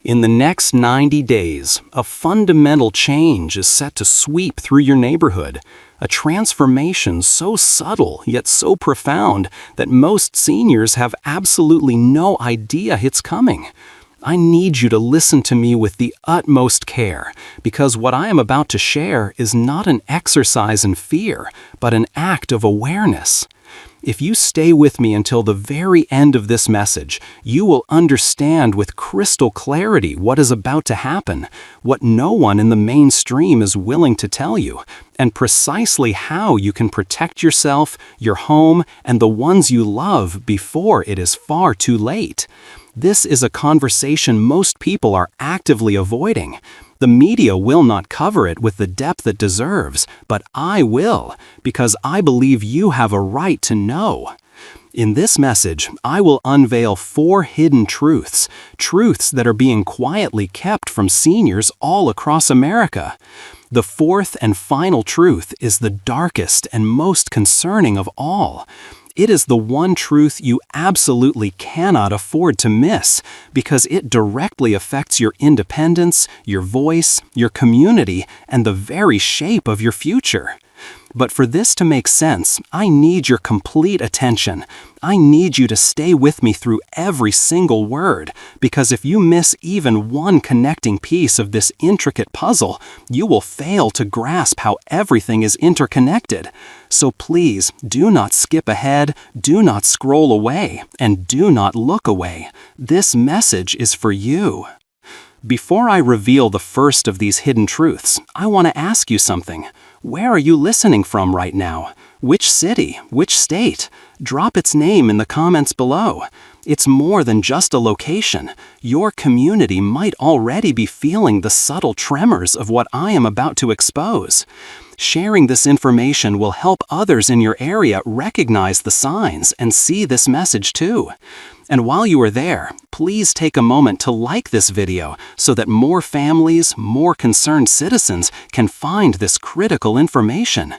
In the next 90 days, a fundamental change is set to sweep through your neighborhood, a transformation so subtle yet so profound that most seniors have absolutely no idea it's coming. I need you to listen to me with the utmost care, because what I am about to share is not an exercise in fear, but an act of awareness. If you stay with me until the very end of this message, you will understand with crystal clarity what is about to happen, what no one in the mainstream is willing to tell you, and precisely how you can protect yourself, your home, and the ones you love before it is far too late. This is a conversation most people are actively avoiding. The media will not cover it with the depth it deserves, but I will, because I believe you have a right to know. In this message, I will unveil 4 hidden truths that are being quietly kept from seniors all across America. The 4th and final truth is the darkest and most concerning of all. It is the one truth you absolutely cannot afford to miss, because it directly affects your independence, your voice, your community, and the very shape of your future. But for this to make sense, I need your complete attention. I need you to stay with me through every single word, because if you miss even one connecting piece of this intricate puzzle, you will fail to grasp how everything is interconnected. So please, do not skip ahead, do not scroll away, and do not look away. This message is for you. Before I reveal the first of these hidden truths, I want to ask you something. Where are you listening from right now? Which city? Which state? Drop its name in the comments below. It's more than just a location. Your community might already be feeling the subtle tremors of what I am about to expose. Sharing this information will help others in your area recognize the signs and see this message too. And while you are there, please take a moment to like this video so that more families, more concerned citizens can find this critical information.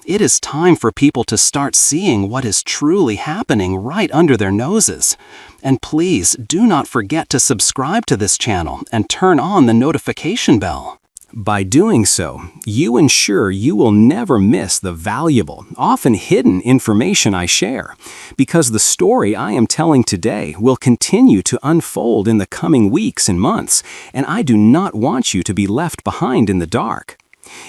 It is time for people to start seeing what is truly happening right under their noses. And please do not forget to subscribe to this channel and turn on the notification bell. By doing so, you ensure you will never miss the valuable, often hidden information I share, because the story I am telling today will continue to unfold in the coming weeks and months, and I do not want you to be left behind in the dark.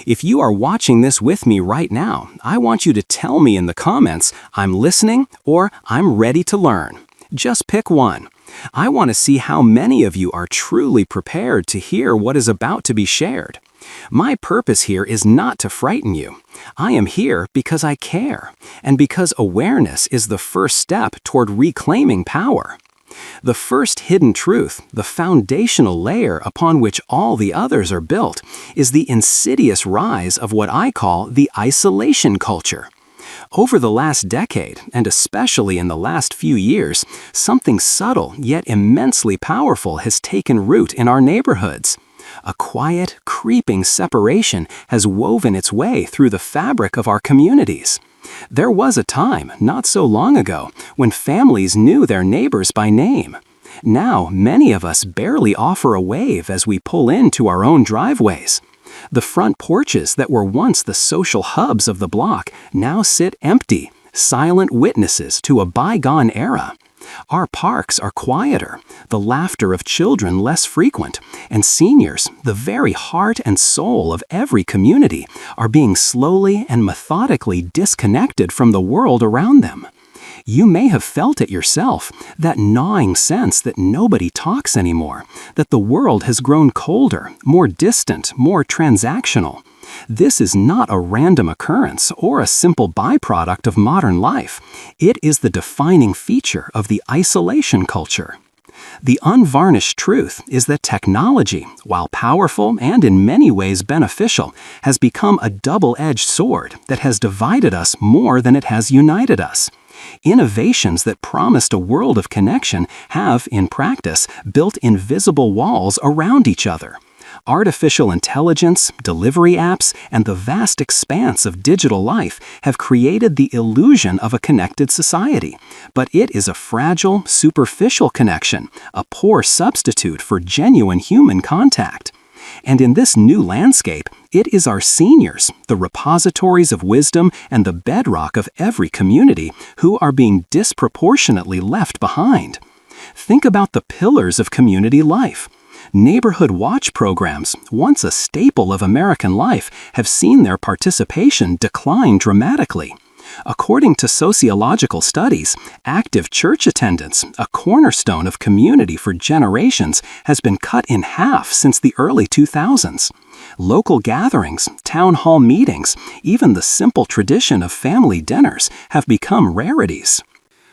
If you are watching this with me right now, I want you to tell me in the comments, "I'm listening" or "I'm ready to learn." Just pick one. I want to see how many of you are truly prepared to hear what is about to be shared. My purpose here is not to frighten you. I am here because I care, and because awareness is the first step toward reclaiming power. The first hidden truth, the foundational layer upon which all the others are built, is the insidious rise of what I call the isolation culture. Over the last decade, and especially in the last few years, something subtle yet immensely powerful has taken root in our neighborhoods. A quiet, creeping separation has woven its way through the fabric of our communities. There was a time, not so long ago, when families knew their neighbors by name. Now, many of us barely offer a wave as we pull into our own driveways. The front porches that were once the social hubs of the block now sit empty, silent witnesses to a bygone era. Our parks are quieter, the laughter of children less frequent, and seniors, the very heart and soul of every community, are being slowly and methodically disconnected from the world around them. You may have felt it yourself, that gnawing sense that nobody talks anymore, that the world has grown colder, more distant, more transactional. This is not a random occurrence or a simple byproduct of modern life. It is the defining feature of the isolation culture. The unvarnished truth is that technology, while powerful and in many ways beneficial, has become a double-edged sword that has divided us more than it has united us. Innovations that promised a world of connection have, in practice, built invisible walls around each other. Artificial intelligence, delivery apps, and the vast expanse of digital life have created the illusion of a connected society. But it is a fragile, superficial connection, a poor substitute for genuine human contact. And in this new landscape, it is our seniors, the repositories of wisdom and the bedrock of every community, who are being disproportionately left behind. Think about the pillars of community life. Neighborhood watch programs, once a staple of American life, have seen their participation decline dramatically. According to sociological studies, active church attendance, a cornerstone of community for generations, has been cut in half since the early 2000s. Local gatherings, town hall meetings, even the simple tradition of family dinners have become rarities.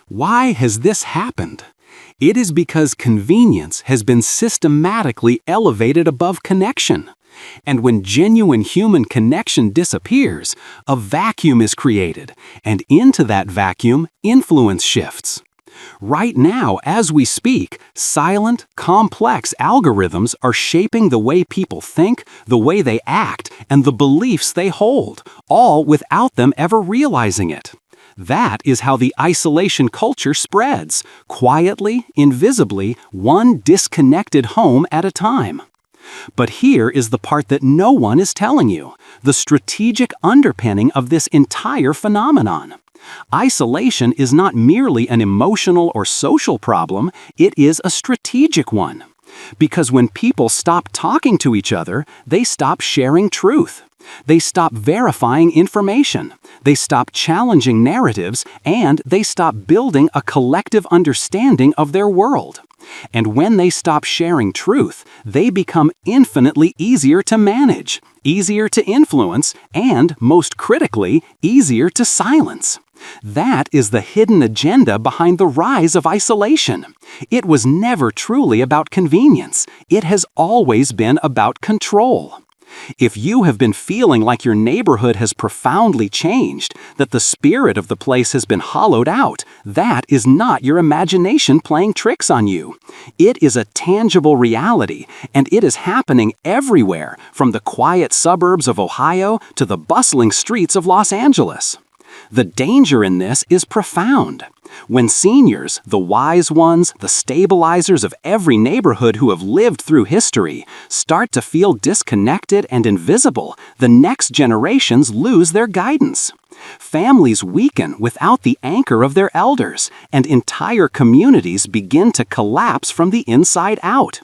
Why has this happened? It is because convenience has been systematically elevated above connection. And when genuine human connection disappears, a vacuum is created, and into that vacuum, influence shifts. Right now, as we speak, silent, complex algorithms are shaping the way people think, the way they act, and the beliefs they hold, all without them ever realizing it. That is how the isolation culture spreads, quietly, invisibly, one disconnected home at a time. But here is the part that no one is telling you, the strategic underpinning of this entire phenomenon. Isolation is not merely an emotional or social problem, it is a strategic one. Because when people stop talking to each other, they stop sharing truth. They stop verifying information, they stop challenging narratives, and they stop building a collective understanding of their world. And when they stop sharing truth, they become infinitely easier to manage, easier to influence, and, most critically, easier to silence. That is the hidden agenda behind the rise of isolation. It was never truly about convenience. It has always been about control. If you have been feeling like your neighborhood has profoundly changed, that the spirit of the place has been hollowed out, that is not your imagination playing tricks on you. It is a tangible reality, and it is happening everywhere, from the quiet suburbs of Ohio to the bustling streets of Los Angeles. The danger in this is profound. When seniors, the wise ones, the stabilizers of every neighborhood who have lived through history, start to feel disconnected and invisible, the next generations lose their guidance. Families weaken without the anchor of their elders, and entire communities begin to collapse from the inside out.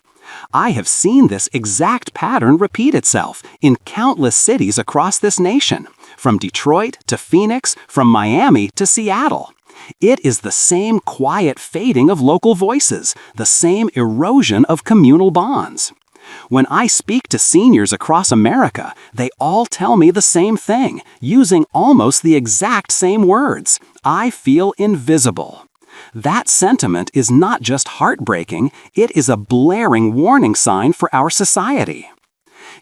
I have seen this exact pattern repeat itself in countless cities across this nation, from Detroit to Phoenix, from Miami to Seattle. It is the same quiet fading of local voices, the same erosion of communal bonds. When I speak to seniors across America, they all tell me the same thing, using almost the exact same words. I feel invisible. That sentiment is not just heartbreaking, it is a blaring warning sign for our society.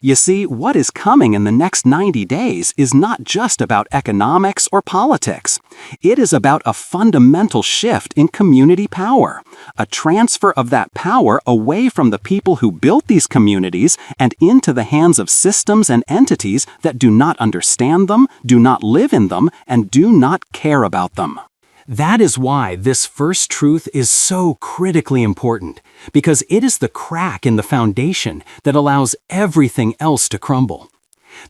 You see, what is coming in the next 90 days is not just about economics or politics. It is about a fundamental shift in community power, a transfer of that power away from the people who built these communities and into the hands of systems and entities that do not understand them, do not live in them, and do not care about them. That is why this first truth is so critically important, because it is the crack in the foundation that allows everything else to crumble.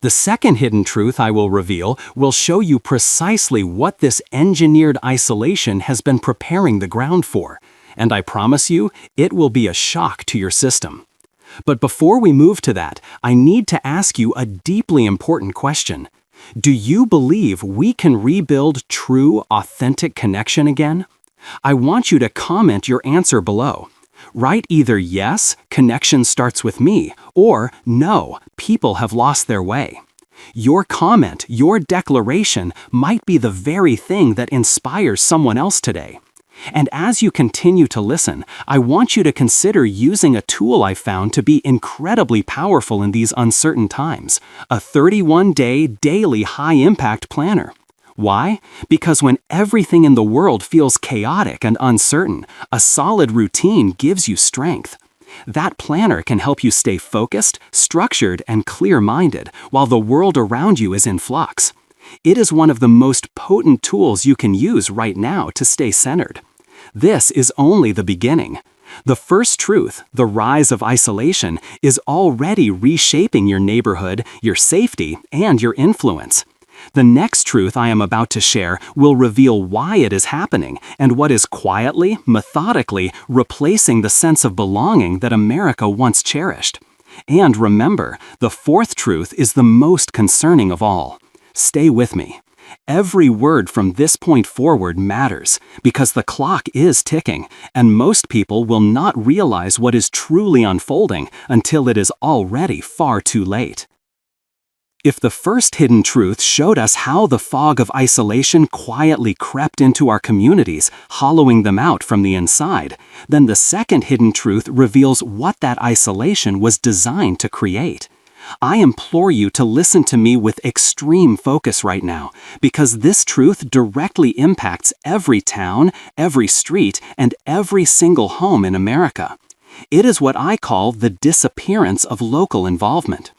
The second hidden truth I will reveal will show you precisely what this engineered isolation has been preparing the ground for, and I promise you, it will be a shock to your system. But before we move to that, I need to ask you a deeply important question. Do you believe we can rebuild true, authentic connection again? I want you to comment your answer below. Write either yes, connection starts with me, or no, people have lost their way. Your comment, your declaration, might be the very thing that inspires someone else today. And as you continue to listen, I want you to consider using a tool I found to be incredibly powerful in these uncertain times, a 31-day daily high-impact planner. Why? Because when everything in the world feels chaotic and uncertain, a solid routine gives you strength. That planner can help you stay focused, structured, and clear-minded while the world around you is in flux. It is one of the most potent tools you can use right now to stay centered. This is only the beginning. The first truth, the rise of isolation, is already reshaping your neighborhood, your safety, and your influence. The next truth I am about to share will reveal why it is happening and what is quietly, methodically replacing the sense of belonging that America once cherished. And remember, the fourth truth is the most concerning of all. Stay with me. Every word from this point forward matters because the clock is ticking, and most people will not realize what is truly unfolding until it is already far too late. If the first hidden truth showed us how the fog of isolation quietly crept into our communities, hollowing them out from the inside, then the second hidden truth reveals what that isolation was designed to create. I implore you to listen to me with extreme focus right now, because this truth directly impacts every town, every street, and every single home in America. It is what I call the disappearance of local involvement.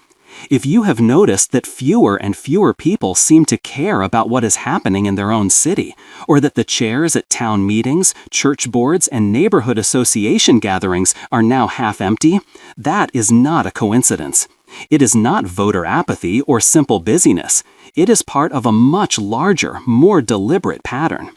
If you have noticed that fewer and fewer people seem to care about what is happening in their own city, or that the chairs at town meetings, church boards, and neighborhood association gatherings are now half empty, that is not a coincidence. It is not voter apathy or simple busyness. It is part of a much larger, more deliberate pattern.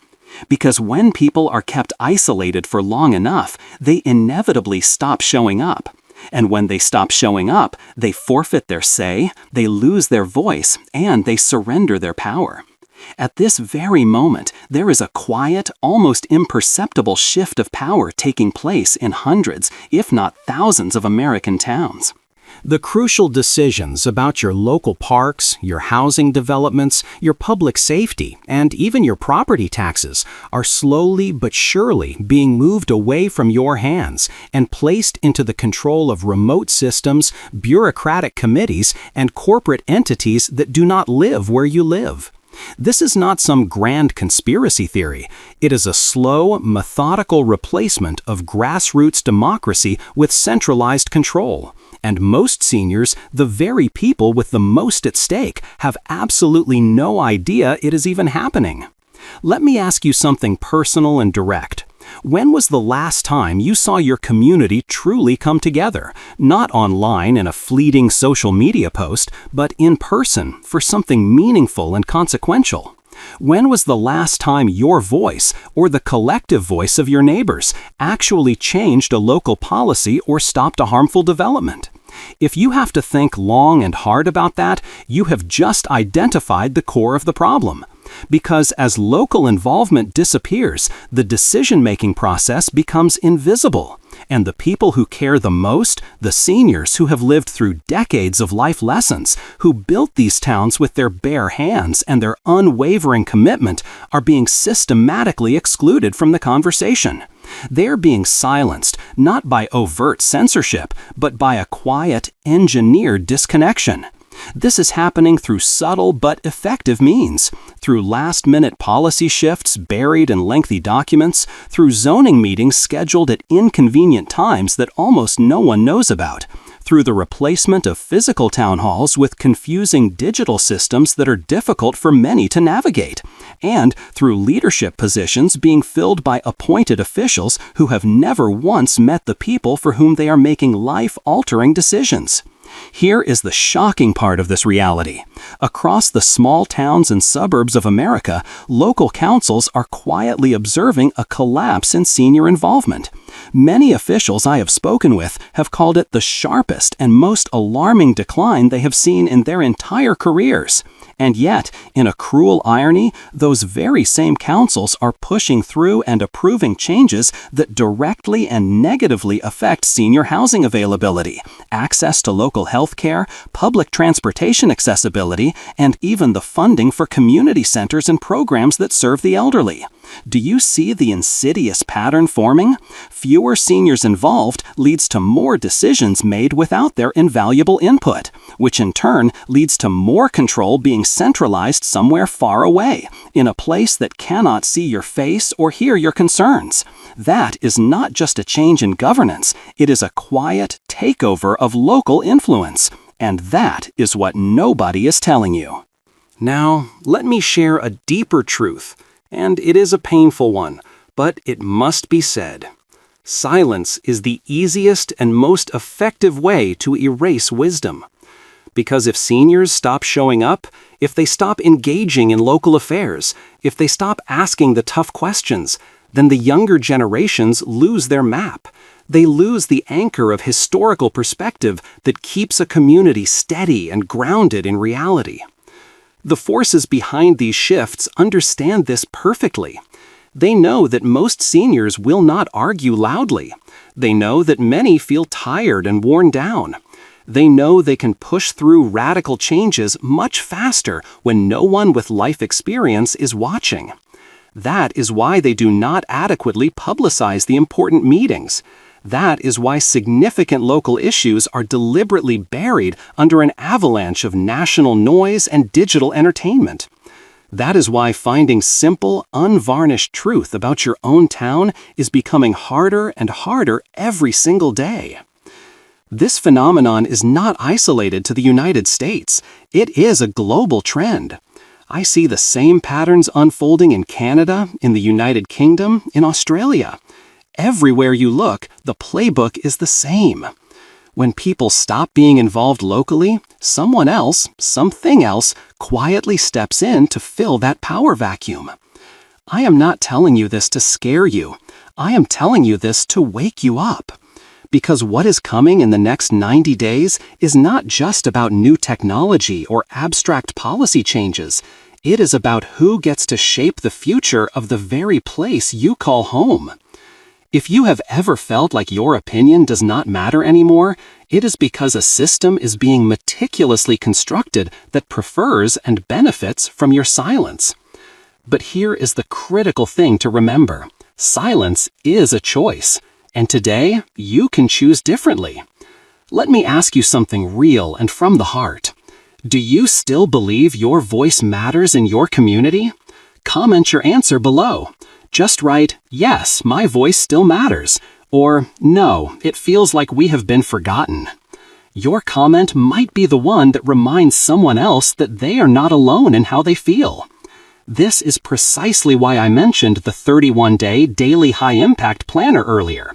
Because when people are kept isolated for long enough, they inevitably stop showing up. And when they stop showing up, they forfeit their say, they lose their voice, and they surrender their power. At this very moment, there is a quiet, almost imperceptible shift of power taking place in hundreds, if not thousands of American towns. The crucial decisions about your local parks, your housing developments, your public safety, and even your property taxes are slowly but surely being moved away from your hands and placed into the control of remote systems, bureaucratic committees, and corporate entities that do not live where you live. This is not some grand conspiracy theory. It is a slow, methodical replacement of grassroots democracy with centralized control. And most seniors, the very people with the most at stake, have absolutely no idea it is even happening. Let me ask you something personal and direct. When was the last time you saw your community truly come together, not online in a fleeting social media post, but in person for something meaningful and consequential? When was the last time your voice, or the collective voice of your neighbors, actually changed a local policy or stopped a harmful development? If you have to think long and hard about that, you have just identified the core of the problem. Because as local involvement disappears, the decision-making process becomes invisible. And the people who care the most, the seniors who have lived through decades of life lessons, who built these towns with their bare hands and their unwavering commitment, are being systematically excluded from the conversation. They're being silenced, not by overt censorship, but by a quiet, engineered disconnection. This is happening through subtle but effective means, through last-minute policy shifts buried in lengthy documents, through zoning meetings scheduled at inconvenient times that almost no one knows about, through the replacement of physical town halls with confusing digital systems that are difficult for many to navigate, and through leadership positions being filled by appointed officials who have never once met the people for whom they are making life-altering decisions. Here is the shocking part of this reality. Across the small towns and suburbs of America, local councils are quietly observing a collapse in senior involvement. Many officials I have spoken with have called it the sharpest and most alarming decline they have seen in their entire careers. And yet, in a cruel irony, those very same councils are pushing through and approving changes that directly and negatively affect senior housing availability, access to local health care, public transportation accessibility, and even the funding for community centers and programs that serve the elderly. Do you see the insidious pattern forming? Fewer seniors involved leads to more decisions made without their invaluable input, which in turn leads to more control being centralized somewhere far away, in a place that cannot see your face or hear your concerns. That is not just a change in governance, it is a quiet takeover of local influence. And that is what nobody is telling you. Now, let me share a deeper truth, and it is a painful one, but it must be said. Silence is the easiest and most effective way to erase wisdom. Because if seniors stop showing up, if they stop engaging in local affairs, if they stop asking the tough questions, then the younger generations lose their map. They lose the anchor of historical perspective that keeps a community steady and grounded in reality. The forces behind these shifts understand this perfectly. They know that most seniors will not argue loudly. They know that many feel tired and worn down. They know they can push through radical changes much faster when no one with life experience is watching. That is why they do not adequately publicize the important meetings. That is why significant local issues are deliberately buried under an avalanche of national noise and digital entertainment. That is why finding simple, unvarnished truth about your own town is becoming harder and harder every single day. This phenomenon is not isolated to the United States. It is a global trend. I see the same patterns unfolding in Canada, in the United Kingdom, in Australia. Everywhere you look, the playbook is the same. When people stop being involved locally, someone else, something else, quietly steps in to fill that power vacuum. I am not telling you this to scare you. I am telling you this to wake you up. Because what is coming in the next 90 days is not just about new technology or abstract policy changes. It is about who gets to shape the future of the very place you call home. If you have ever felt like your opinion does not matter anymore, it is because a system is being meticulously constructed that prefers and benefits from your silence. But here is the critical thing to remember. Silence is a choice, and today you can choose differently. Let me ask you something real and from the heart. Do you still believe your voice matters in your community? Comment your answer below. Just write, "Yes, my voice still matters," or "No, it feels like we have been forgotten." Your comment might be the one that reminds someone else that they are not alone in how they feel. This is precisely why I mentioned the 31-day daily high-impact planner earlier.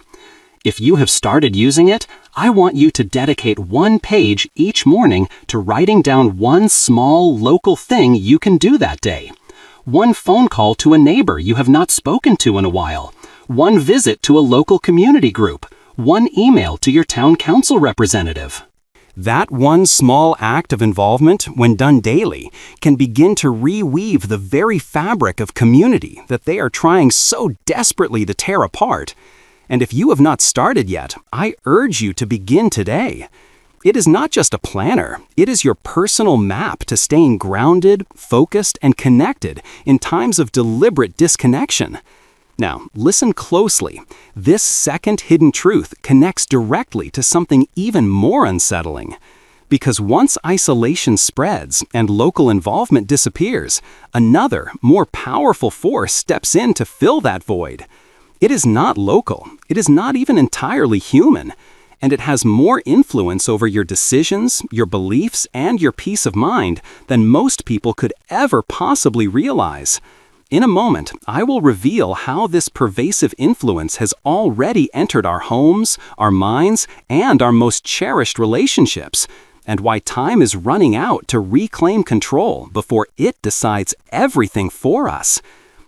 If you have started using it, I want you to dedicate one page each morning to writing down one small local thing you can do that day. One phone call to a neighbor you have not spoken to in a while. One visit to a local community group. One email to your town council representative. That one small act of involvement, when done daily, can begin to reweave the very fabric of community that they are trying so desperately to tear apart. And if you have not started yet, I urge you to begin today. It is not just a planner, it is your personal map to staying grounded, focused, and connected in times of deliberate disconnection. Now, listen closely. This second hidden truth connects directly to something even more unsettling. Because once isolation spreads and local involvement disappears, another, more powerful force steps in to fill that void. It is not local, it is not even entirely human. And it has more influence over your decisions, your beliefs, and your peace of mind than most people could ever possibly realize. In a moment, I will reveal how this pervasive influence has already entered our homes, our minds, and our most cherished relationships, and why time is running out to reclaim control before it decides everything for us.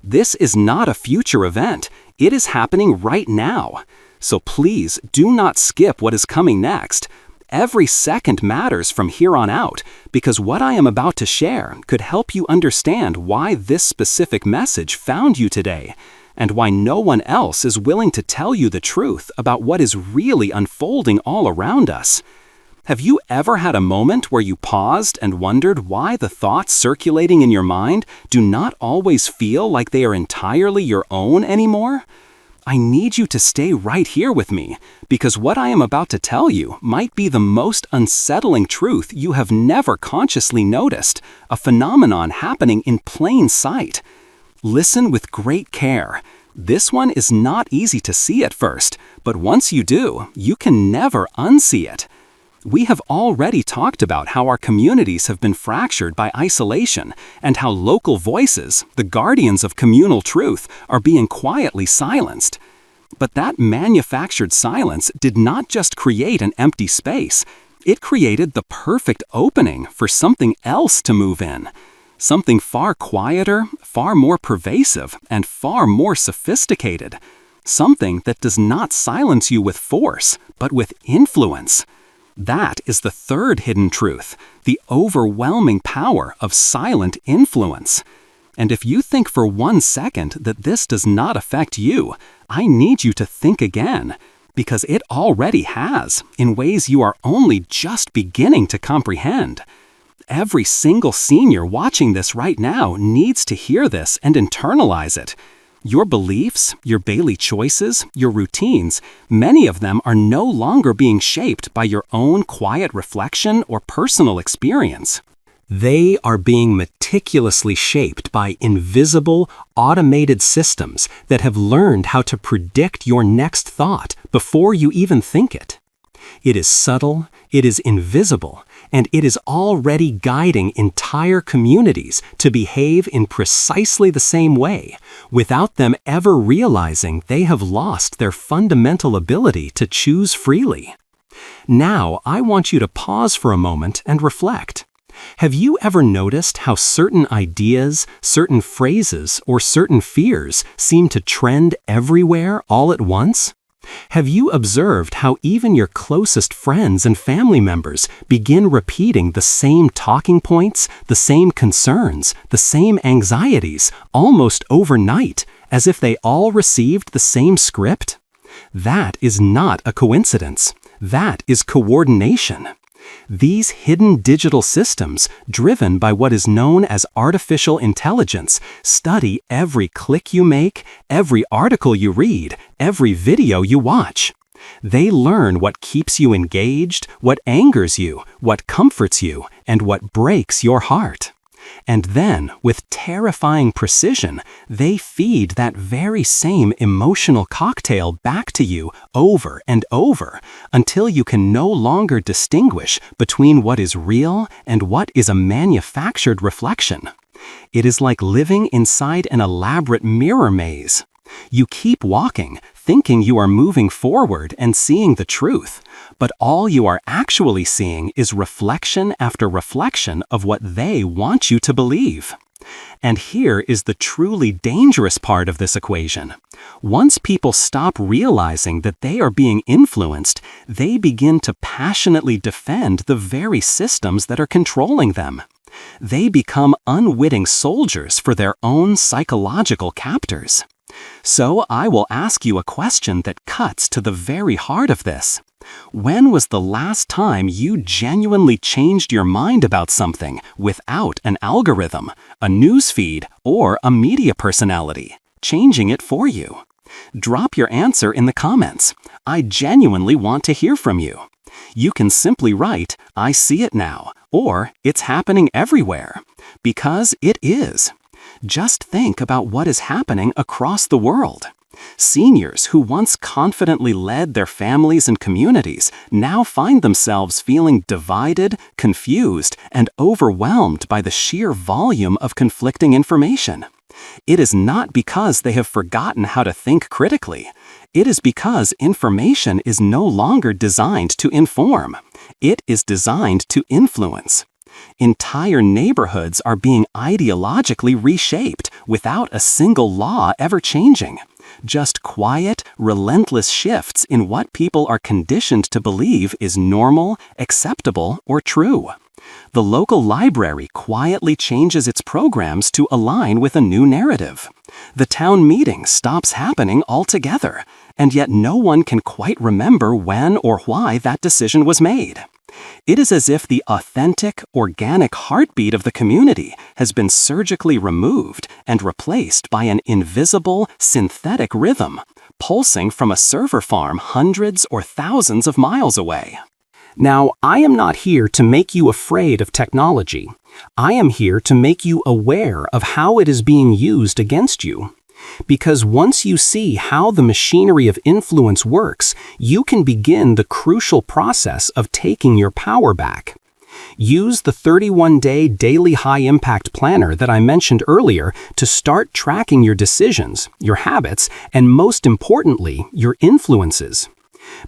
This is not a future event. It is happening right now. So please do not skip what is coming next. Every second matters from here on out, because what I am about to share could help you understand why this specific message found you today, and why no one else is willing to tell you the truth about what is really unfolding all around us. Have you ever had a moment where you paused and wondered why the thoughts circulating in your mind do not always feel like they are entirely your own anymore? I need you to stay right here with me, because what I am about to tell you might be the most unsettling truth you have never consciously noticed, a phenomenon happening in plain sight. Listen with great care. This one is not easy to see at first, but once you do, you can never unsee it. We have already talked about how our communities have been fractured by isolation and how local voices, the guardians of communal truth, are being quietly silenced. But that manufactured silence did not just create an empty space. It created the perfect opening for something else to move in. Something far quieter, far more pervasive, and far more sophisticated. Something that does not silence you with force, but with influence. That is the third hidden truth, the overwhelming power of silent influence. And if you think for 1 second that this does not affect you, I need you to think again, because it already has, in ways you are only just beginning to comprehend. Every single senior watching this right now needs to hear this and internalize it. Your beliefs, your daily choices, your routines, many of them are no longer being shaped by your own quiet reflection or personal experience. They are being meticulously shaped by invisible, automated systems that have learned how to predict your next thought before you even think it. It is subtle, it is invisible, and it is already guiding entire communities to behave in precisely the same way, without them ever realizing they have lost their fundamental ability to choose freely. Now, I want you to pause for a moment and reflect. Have you ever noticed how certain ideas, certain phrases, or certain fears seem to trend everywhere all at once? Have you observed how even your closest friends and family members begin repeating the same talking points, the same concerns, the same anxieties, almost overnight, as if they all received the same script? That is not a coincidence. That is coordination. These hidden digital systems, driven by what is known as artificial intelligence, study every click you make, every article you read, every video you watch. They learn what keeps you engaged, what angers you, what comforts you, and what breaks your heart. And then, with terrifying precision, they feed that very same emotional cocktail back to you over and over, until you can no longer distinguish between what is real and what is a manufactured reflection. It is like living inside an elaborate mirror maze. You keep walking, thinking you are moving forward and seeing the truth, but all you are actually seeing is reflection after reflection of what they want you to believe. And here is the truly dangerous part of this equation. Once people stop realizing that they are being influenced, they begin to passionately defend the very systems that are controlling them. They become unwitting soldiers for their own psychological captors. So I will ask you a question that cuts to the very heart of this. When was the last time you genuinely changed your mind about something without an algorithm, a newsfeed, or a media personality changing it for you? Drop your answer in the comments. I genuinely want to hear from you. You can simply write, "I see it now," or "It's happening everywhere," because it is. Just think about what is happening across the world. Seniors who once confidently led their families and communities now find themselves feeling divided, confused, and overwhelmed by the sheer volume of conflicting information. It is not because they have forgotten how to think critically. It is because information is no longer designed to inform. It is designed to influence. Entire neighborhoods are being ideologically reshaped without a single law ever changing. Just quiet, relentless shifts in what people are conditioned to believe is normal, acceptable, or true. The local library quietly changes its programs to align with a new narrative. The town meeting stops happening altogether, and yet no one can quite remember when or why that decision was made. It is as if the authentic, organic heartbeat of the community has been surgically removed and replaced by an invisible, synthetic rhythm, pulsing from a server farm hundreds or thousands of miles away. Now, I am not here to make you afraid of technology. I am here to make you aware of how it is being used against you. Because once you see how the machinery of influence works, you can begin the crucial process of taking your power back. Use the 31-day daily high-impact planner that I mentioned earlier to start tracking your decisions, your habits, and most importantly, your influences.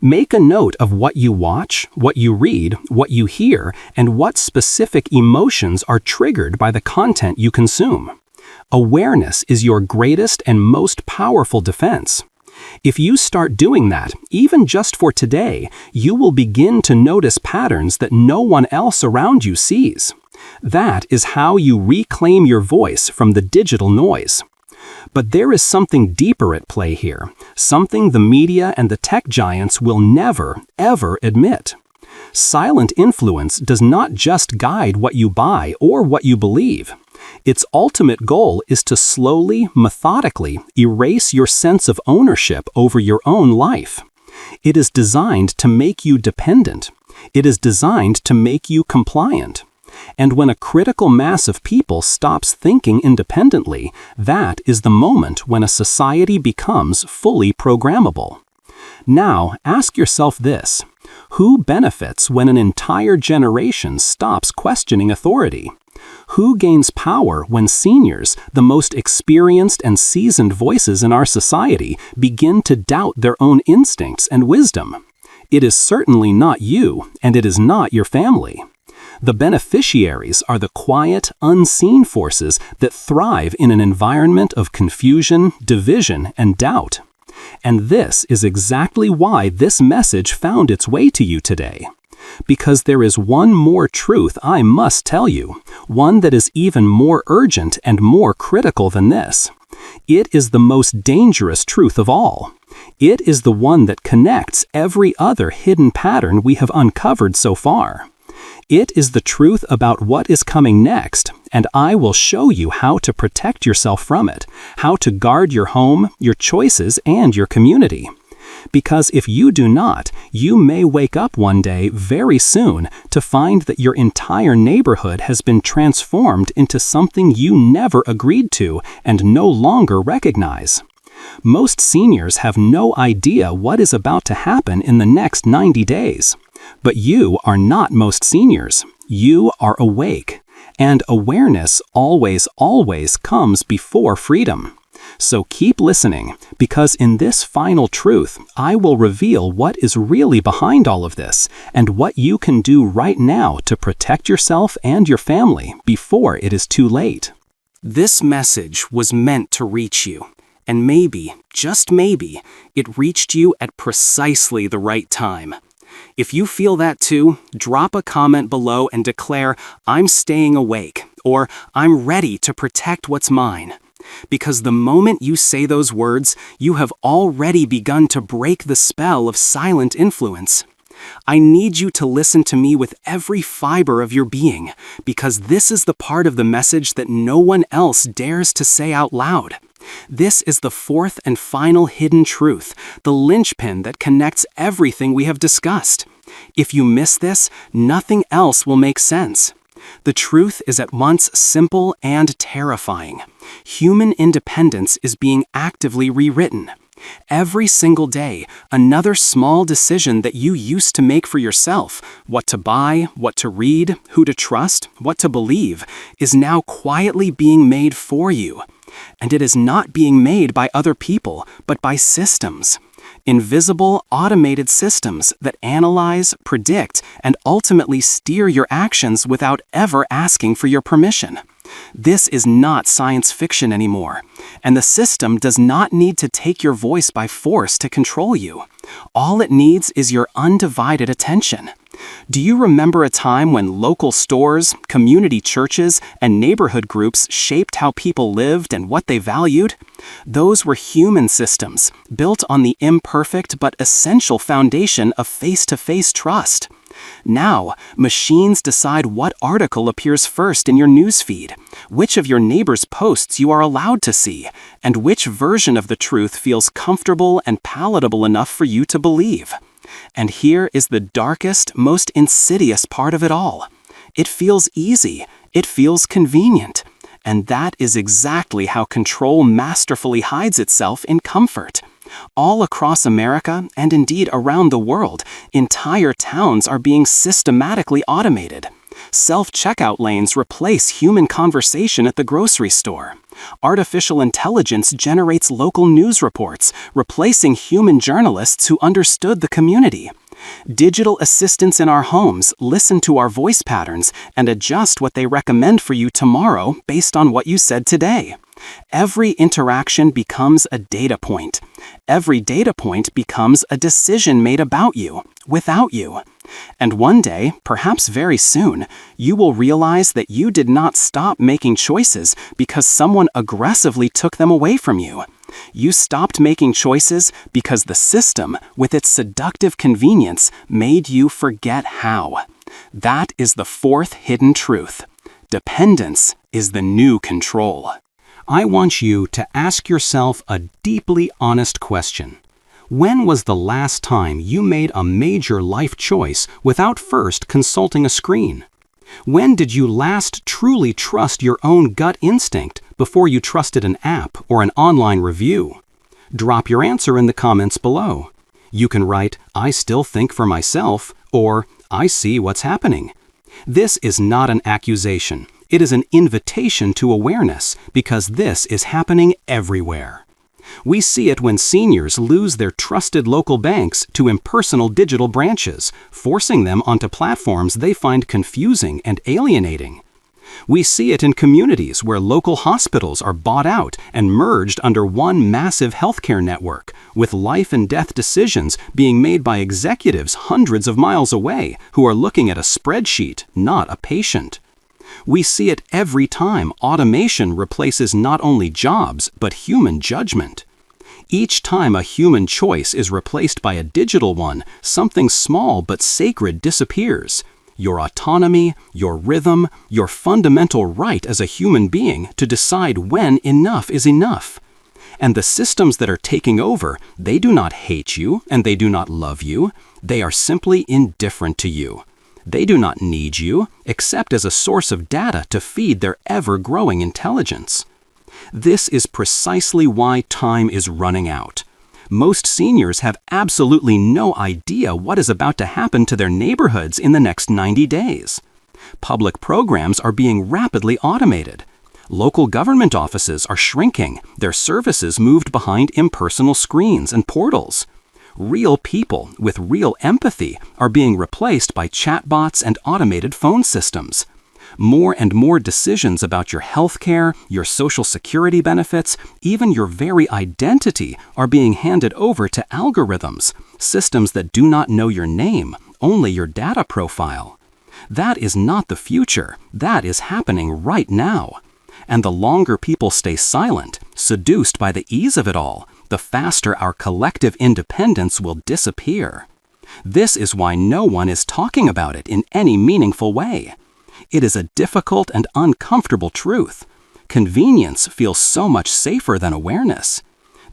Make a note of what you watch, what you read, what you hear, and what specific emotions are triggered by the content you consume. Awareness is your greatest and most powerful defense. If you start doing that, even just for today, you will begin to notice patterns that no one else around you sees. That is how you reclaim your voice from the digital noise. But there is something deeper at play here, something the media and the tech giants will never, ever admit. Silent influence does not just guide what you buy or what you believe. Its ultimate goal is to slowly, methodically erase your sense of ownership over your own life. It is designed to make you dependent. It is designed to make you compliant. And when a critical mass of people stops thinking independently, that is the moment when a society becomes fully programmable. Now, ask yourself this: who benefits when an entire generation stops questioning authority? Who gains power when seniors, the most experienced and seasoned voices in our society, begin to doubt their own instincts and wisdom? It is certainly not you, and it is not your family. The beneficiaries are the quiet, unseen forces that thrive in an environment of confusion, division, and doubt. And this is exactly why this message found its way to you today. Because there is one more truth I must tell you, one that is even more urgent and more critical than this. It is the most dangerous truth of all. It is the one that connects every other hidden pattern we have uncovered so far. It is the truth about what is coming next, and I will show you how to protect yourself from it, how to guard your home, your choices, and your community. Because if you do not, you may wake up one day very soon to find that your entire neighborhood has been transformed into something you never agreed to and no longer recognize. Most seniors have no idea what is about to happen in the next 90 days. But you are not most seniors. You are awake. And awareness always comes before freedom. So keep listening, because in this final truth, I will reveal what is really behind all of this and what you can do right now to protect yourself and your family before it is too late. This message was meant to reach you, and maybe, just maybe, it reached you at precisely the right time. If you feel that too, drop a comment below and declare, "I'm staying awake," or "I'm ready to protect what's mine." Because the moment you say those words, you have already begun to break the spell of silent influence. I need you to listen to me with every fiber of your being, because this is the part of the message that no one else dares to say out loud. This is the fourth and final hidden truth, the linchpin that connects everything we have discussed. If you miss this, nothing else will make sense. The truth is at once simple and terrifying. Human independence is being actively rewritten. Every single day, another small decision that you used to make for yourself, what to buy, what to read, who to trust, what to believe, is now quietly being made for you. And it is not being made by other people, but by systems. Invisible, automated systems that analyze, predict, and ultimately steer your actions without ever asking for your permission. This is not science fiction anymore, and the system does not need to take your voice by force to control you. All it needs is your undivided attention. Do you remember a time when local stores, community churches, and neighborhood groups shaped how people lived and what they valued? Those were human systems, built on the imperfect but essential foundation of face-to-face trust. Now, machines decide what article appears first in your newsfeed, which of your neighbor's posts you are allowed to see, and which version of the truth feels comfortable and palatable enough for you to believe. And here is the darkest, most insidious part of it all. It feels easy, it feels convenient, and that is exactly how control masterfully hides itself in comfort. All across America, and indeed around the world, entire towns are being systematically automated. Self-checkout lanes replace human conversation at the grocery store. Artificial intelligence generates local news reports, replacing human journalists who understood the community. Digital assistants in our homes listen to our voice patterns and adjust what they recommend for you tomorrow based on what you said today. Every interaction becomes a data point. Every data point becomes a decision made about you, without you. And one day, perhaps very soon, you will realize that you did not stop making choices because someone aggressively took them away from you. You stopped making choices because the system, with its seductive convenience, made you forget how. That is the fourth hidden truth. Dependence is the new control. I want you to ask yourself a deeply honest question. When was the last time you made a major life choice without first consulting a screen? When did you last truly trust your own gut instinct before you trusted an app or an online review? Drop your answer in the comments below. You can write, "I still think for myself," or "I see what's happening." This is not an accusation. It is an invitation to awareness because this is happening everywhere. We see it when seniors lose their trusted local banks to impersonal digital branches, forcing them onto platforms they find confusing and alienating. We see it in communities where local hospitals are bought out and merged under one massive healthcare network, with life and death decisions being made by executives hundreds of miles away who are looking at a spreadsheet, not a patient. We see it every time automation replaces not only jobs, but human judgment. Each time a human choice is replaced by a digital one, something small but sacred disappears. Your autonomy, your rhythm, your fundamental right as a human being to decide when enough is enough. And the systems that are taking over, they do not hate you and they do not love you. They are simply indifferent to you. They do not need you, except as a source of data to feed their ever-growing intelligence. This is precisely why time is running out. Most seniors have absolutely no idea what is about to happen to their neighborhoods in the next 90 days. Public programs are being rapidly automated. Local government offices are shrinking, their services moved behind impersonal screens and portals. Real people with real empathy are being replaced by chatbots and automated phone systems. More and more decisions about your healthcare, your social security benefits, even your very identity are being handed over to algorithms, systems that do not know your name, only your data profile. That is not the future. That is happening right now. And the longer people stay silent, seduced by the ease of it all, the faster our collective independence will disappear. This is why no one is talking about it in any meaningful way. It is a difficult and uncomfortable truth. Convenience feels so much safer than awareness.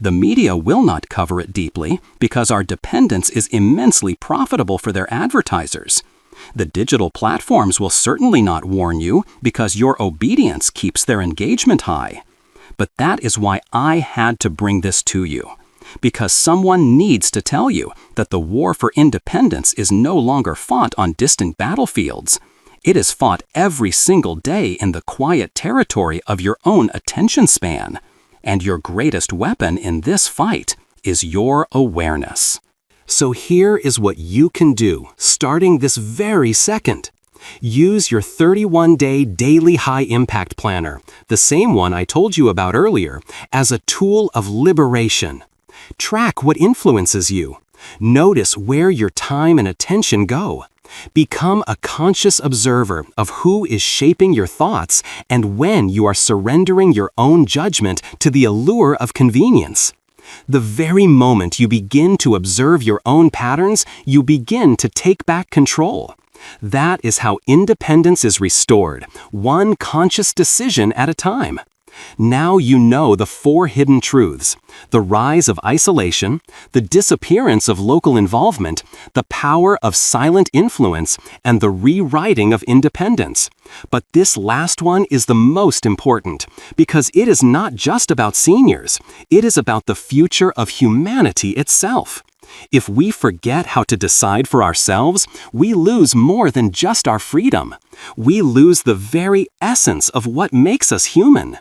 The media will not cover it deeply because our dependence is immensely profitable for their advertisers. The digital platforms will certainly not warn you because your obedience keeps their engagement high. But that is why I had to bring this to you. Because someone needs to tell you that the war for independence is no longer fought on distant battlefields. It is fought every single day in the quiet territory of your own attention span. And your greatest weapon in this fight is your awareness. So here is what you can do, starting this very second. Use your 31-day daily high-impact planner, the same one I told you about earlier, as a tool of liberation. Track what influences you. Notice where your time and attention go. Become a conscious observer of who is shaping your thoughts and when you are surrendering your own judgment to the allure of convenience. The very moment you begin to observe your own patterns, you begin to take back control. That is how independence is restored, one conscious decision at a time. Now you know the 4 hidden truths: the rise of isolation, the disappearance of local involvement, the power of silent influence, and the rewriting of independence. But this last one is the most important, because it is not just about seniors, it is about the future of humanity itself. If we forget how to decide for ourselves, we lose more than just our freedom. We lose the very essence of what makes us human.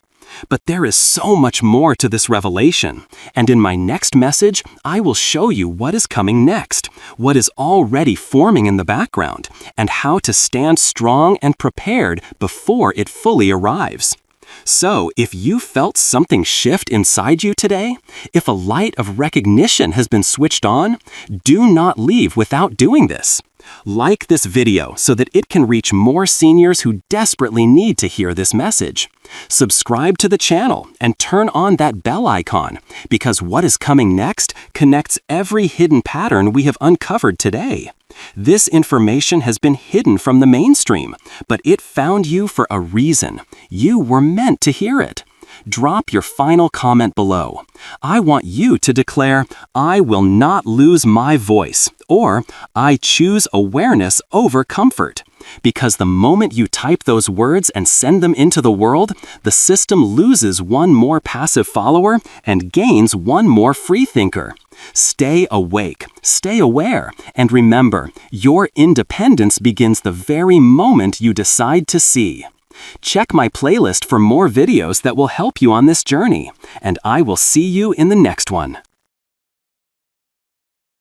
But there is so much more to this revelation, and in my next message, I will show you what is coming next, what is already forming in the background, and how to stand strong and prepared before it fully arrives. So, if you felt something shift inside you today, if a light of recognition has been switched on, do not leave without doing this. Like this video so that it can reach more seniors who desperately need to hear this message. Subscribe to the channel and turn on that bell icon, because what is coming next connects every hidden pattern we have uncovered today. This information has been hidden from the mainstream, but it found you for a reason. You were meant to hear it. Drop your final comment below. I want you to declare, "I will not lose my voice," or "I choose awareness over comfort." Because the moment you type those words and send them into the world, the system loses one more passive follower and gains one more freethinker. Stay awake, stay aware, and remember, your independence begins the very moment you decide to see. Check my playlist for more videos that will help you on this journey, and I will see you in the next one.